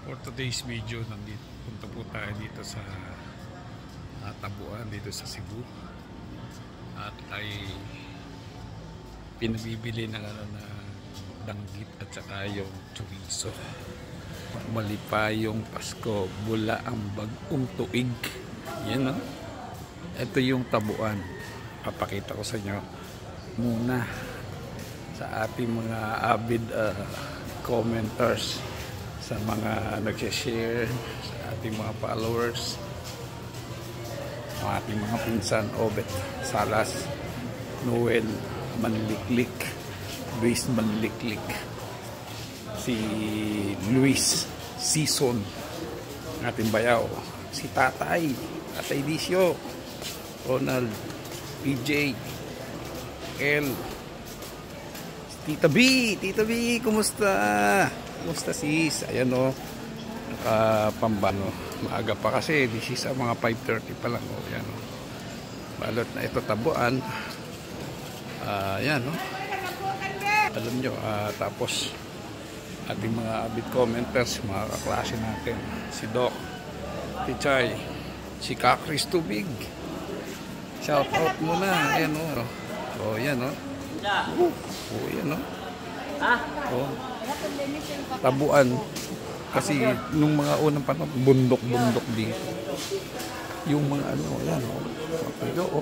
For today's video, punta po tayo dito sa Tabuan, dito sa Cebu. At ay pinabibili ng na danggit at saka yung chorizo. Malipa yung Pasko, bula ang bagong tuig. Yan, no? Ito yung Tabuan. Papakita ko sa inyo muna sa ating mga avid commenters, sa mga nag-share, sa ating mga followers, sa ating mga pinsan, Obet Salas, Noel Manliklik, Luis Manliklik, si Luis Season, ating bayaw, si Tatay Dicio, Ronald, PJ, El, Tita B, kumusta? Kumusta sis? Ayan o, nakapambano. Maaga pa kasi, this is mga 5:30 pa lang o. Ayan o. Balot na ito, Tabuan. Ayan o. Alam nyo, tapos ating mga avid commenters, mga kaklase natin. Si Doc, si Chay, si Kakris Tubig. Shout out muna. Ayan o. O, ayan o. O, ayan o. O. Tabuan kasi nung mga unang panahon bundok dito yung mga ano yan tuyo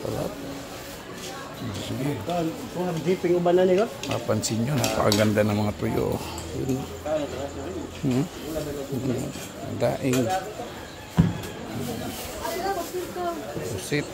talat sige mapansin nyo napakaganda ng mga tuyo daing pusit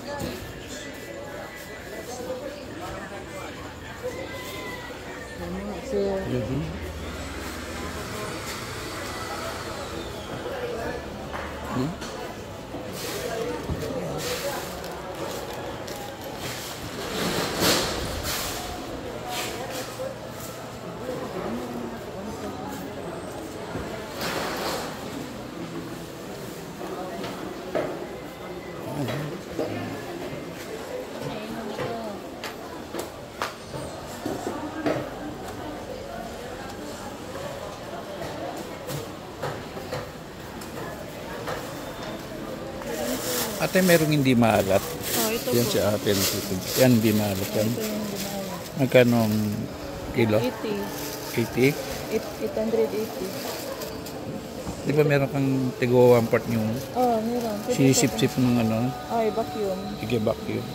Ate, merong hindi maalat. Ito yan po. Si ate. Yan, hindi maalat yan. Magkano ang kilo? 80. 880. Di ba meron kang tigo 1/4 yung Meron. sisip-sip ng ano? Vacuum. Sige, vacuum.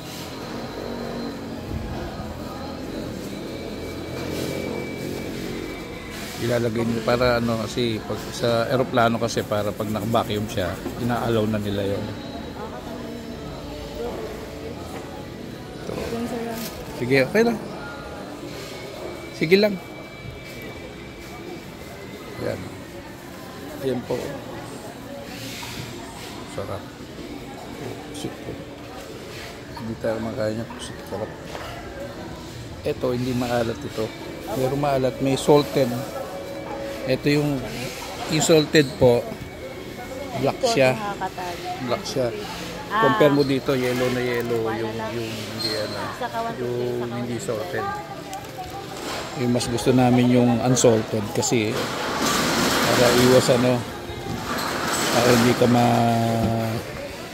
Ilalagay nyo para ano kasi pag sa eroplano kasi para pag naka-vacuum siya, ina-allow na nila yun. Sige, okay lang. Sige lang. Yan. Yan po. Sarap. Pusit po. Hindi tayo makain niya. Pusit. Sarap. Ito, hindi maalat ito. Pero maalat. May salted. Ito yung salted po. Black siya. Black siya. Compare mo dito, yellow na yellow, yung hindi yung hindi salted. Yung mas gusto namin yung unsalted kasi para iwas para hindi ka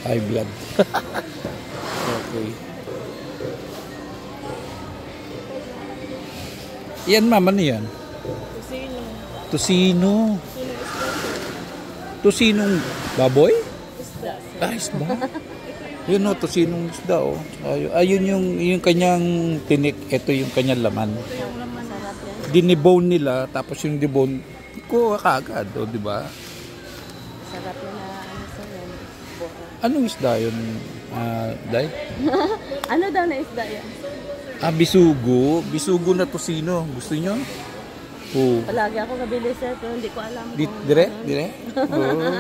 high blood. Okay. Yan mama niyan. Tusino. Tusinong baboy? Isda. Yun o, tosinong isda o. Ayun yung kanyang tinik. Ito yung kanyang laman. Dinibone nila, tapos yung dibone ko kagad o, di ba? Sarap na Anong isda yun, Day? Ano daw na isda yan? Bisugo. Bisugo na tosino. Gusto nyo? Oo. Palagi ako kabili sir, pero hindi ko alam Dire? Oo.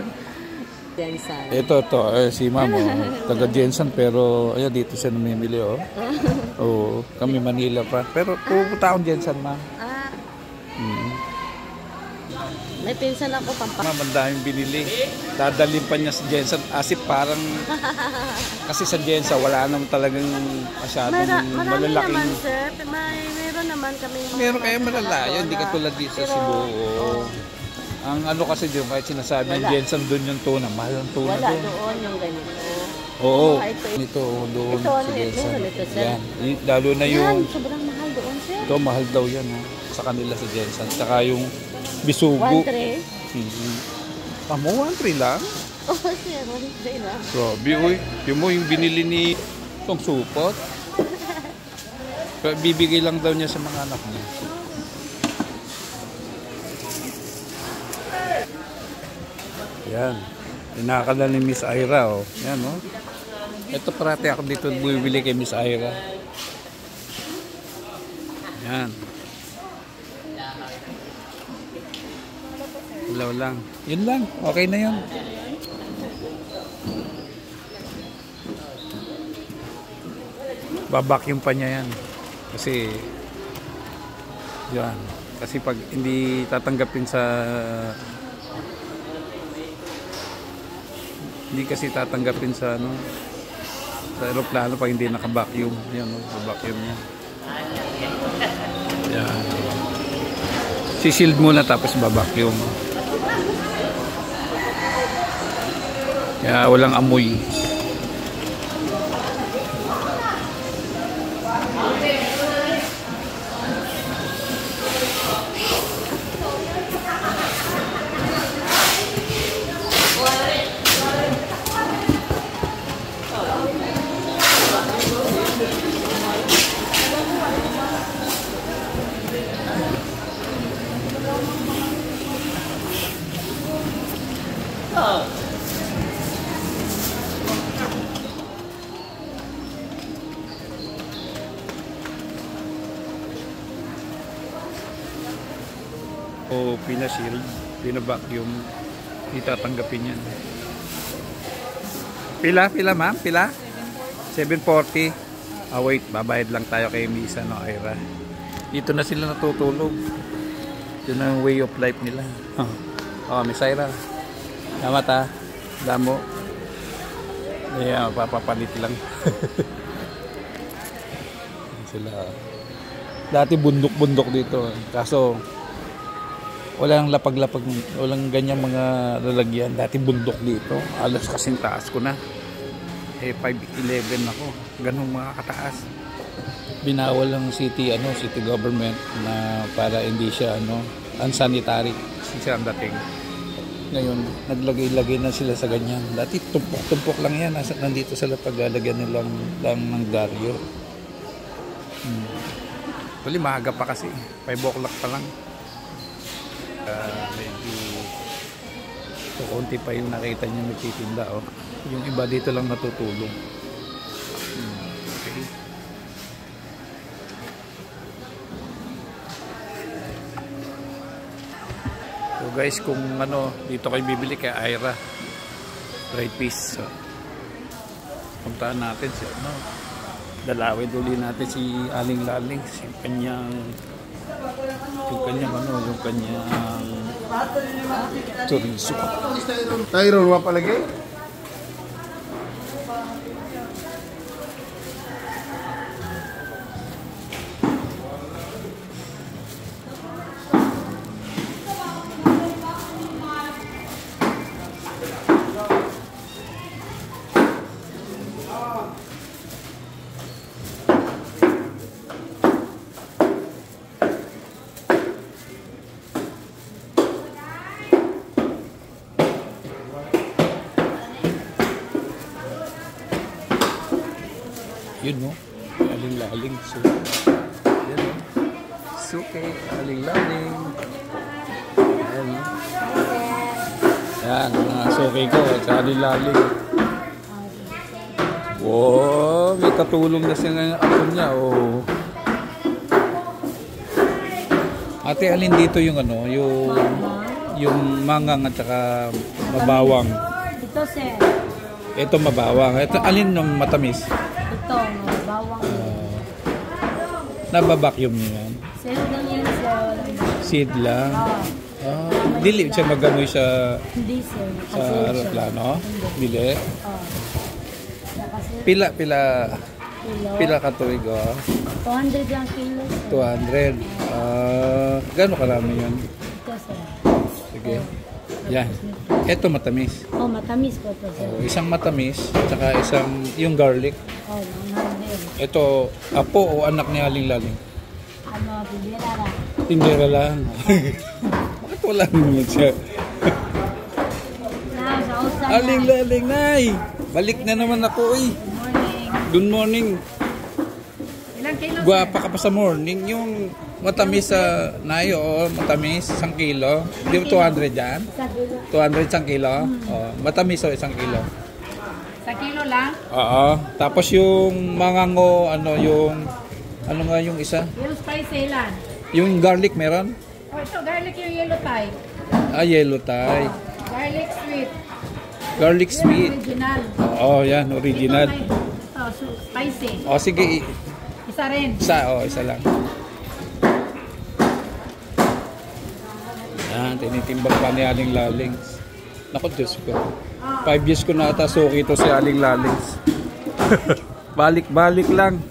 Jensen. Ito, si Mamo, taga Jensen, pero ayan, dito siya namimili, oh. Oo, kami Manila pa. Pero pupunta akong Jensen, ma. May pinsan ako Ma'am, ang daming binili. Dadalhin pa niya sa Jensen. Asip parang, kasi sa Jensen, wala naman talagang masyadong marami malalaking. naman sir, meron naman kami. Meron kayo malalayo, hindi katulad dito sa Cebu. Ang ano kasi doon, kahit sinasabi yung Jensen doon yung tuna, mahal ang tuna Wala doon. doon yung ganito. Oo, Ito, doon ito, ano sa ito? Jensen. Ito, sir. Yan. Lalo na Yan, yung, sobrang mahal doon, sir. ito mahal daw yan ha, sa kanila sa Jensen. Saka yung bisugo. 1-3. Tamo, 1-3 lang? Oh, sir, 1-3 lang. Grabe, uy. Yung mo yung binili ni itong supot. Bibigay lang daw niya sa mga anak niya. Yan. Pinakala ni Miss Ira, oh. Yan, oh. Ito parati ako dito bumibili kay Miss Ira. Yan. Ilaw lang. Yun lang. Okay na yun. Babakyum pa niya yan. Kasi yan. Kasi pag hindi tatanggapin sa ano sa aeroplano pag hindi naka-vacuum. Yan, no? Vacuum niya. Yan. Sisild muna tapos babacuum. Kaya walang amoy. O pinashield, pinabacuum, itatanggapin yan. Pila ma'am? Pila? 740. Wait, babayad lang tayo kay Miss Ira. Dito na sila natutulog. Yun ang way of life nila. Miss Ira. Salamat ha. Damo. Papapalit lang. Sila. Dati bundok-bundok dito. Kaso walang lapag-lapag, walang ganyan mga lalagyan. Dati bundok dito. Alas kasing taas ko na. 5'11 ako. Ganun mga kataas. Binawal ng city government na para hindi siya unsanitary siya ang dating. Ngayon, naglagay-lagay na sila sa ganyan. Dati tumpok-tumpok lang yan. Nandito sila paglalagyan nilang lang ng garyo. Actually, maaga pa kasi. 5 o'clock pa lang. Medyo konti pa yung nakita niya nagtitinda, oh. Yung iba dito lang natutulog. Okay. So guys, kung dito kayo bibili kay Ira fried fish, so puntahan natin si dalawin uli natin si Aling Laling, yung kanyang chorizo. Tyron wa palagi? Yun, no? Aling Laling. So, yan, no? Suke, Aling Laling. Ayan, no? Yan, mga suke ko sa Aling Laling. Wow, may katulong na siya ng ako niya, oh. Ate, alin dito yung yung mangang at saka mabawang? Ito, sir. Ito mabawang. Ito, alin ng matamis? Ito, bawang. Nababacuum niyo yan? Seed lang yan, sir. Seed lang? Dili siya magamoy sa Hindi, sir. sa aeroplano? Dili? Kilo. Pila ka tuig, 200 lang kilo, sir. 200. Gano'n karami yun? Ito, sir. Sige. Yan. Ito matamis. Oh, matamis po to, sir. Oh, isang matamis, tsaka isang yung garlic. Oh, 100. Ito, apo o anak ni Aling Laling? Ano, bibira na. Tindera lang. Bakit wala naman siya? Sa usan Aling Laling, nay! Balik na naman ako eh. Good morning. Good morning. Ilang kilo, Guwapa ka pa sa morning. Yung matamis sa nayo, matamis, 1 kilo. Di ba 200 yan? Sa kilo. 200 1 kilo? Oh, matamis o 1 kilo. Sa kilo lang? Oo. Tapos yung mangango, ano nga yung isa? Yung spicy lang. Yung garlic meron? Oh, ito, garlic yung yellow Thai. Yellow Thai. Garlic sweet. Garlic Yun, sweet. original. Oo, yan, original. Ito, spicy. O sige, Isa rin. isa lang. Yan, tinitimbang pa ni Aling Lalings. Naku, Diyos ko. 5 years ko na ata suki ito si Aling Lalings. Balik-balik lang.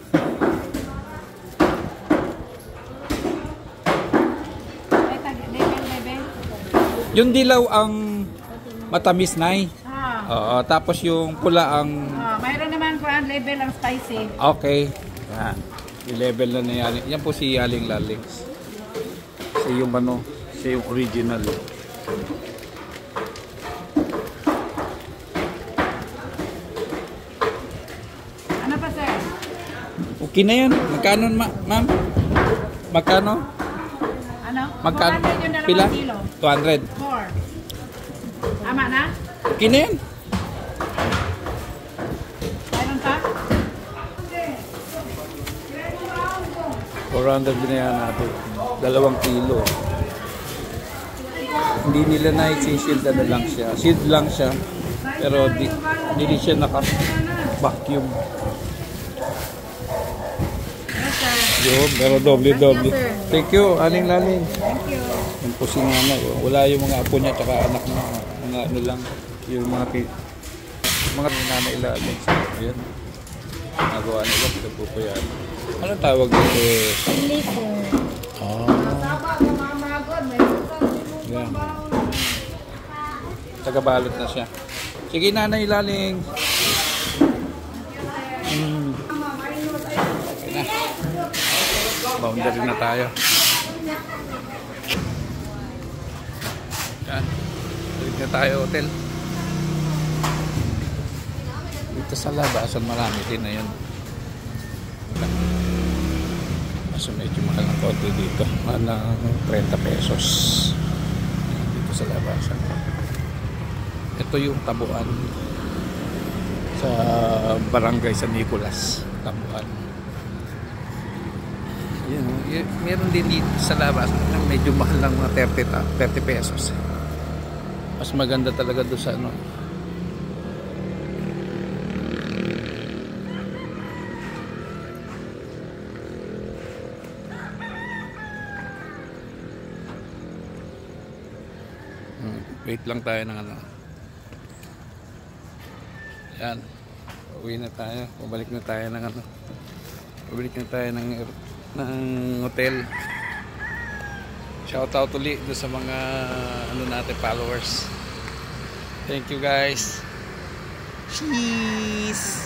Yung dilaw ang matamis, nay. Oo, tapos yung pula ang... Mayroon naman po ang label ang spicy. Okay. Yan. I-level na ni Aling. Yan po si Aling Lalings. Siya yung siya yung original. Ano pa, sir? Okay na yan. Magkano, ma'am? Magkano? Ano? Magkano? 400 yung 2 Pila? kilo. 200. 4. Tama na? Okay na yan. Mayroon pa? 400 binayan natin. 2 kilo. Hindi nila na-shield na lang siya. Shield lang siya. Pero hindi siya naka-vacuum. Yes, sir. Yun, pero doble-doble. Thank you, sir. Thank you, Aling Laling. Thank you. Yung po si nanay. Wala yung mga apo niya at anak na mga ano lang. Yung mga nanay Laling. Ayan. Nagawa nila. Ito po yan. Anong tawag dito? Chili, sir. Yan. Tagabalot na siya. Sige, Nanay Laling. Okay na. Boundary na tayo. Yan. Balik na tayo hotel. Dito sa labasan marami din na yun. Kaso medyo mahal ang konti dito. Mahal ng 30 pesos. Dito sa labasan. Ito yung Tabuan. Sa barangay San Nicolas. Tabuan. Meron din dito sa labasan. Medyo mahal ng mga 30 pesos. Mas maganda talaga doon sa ano. Wait lang tayo ng ano. Yan. Uwi na tayo. Pabalik na tayo ng ano. Pabalik na tayo ng hotel. Shout out ulit doon sa mga ano natin followers. Thank you guys. Cheese.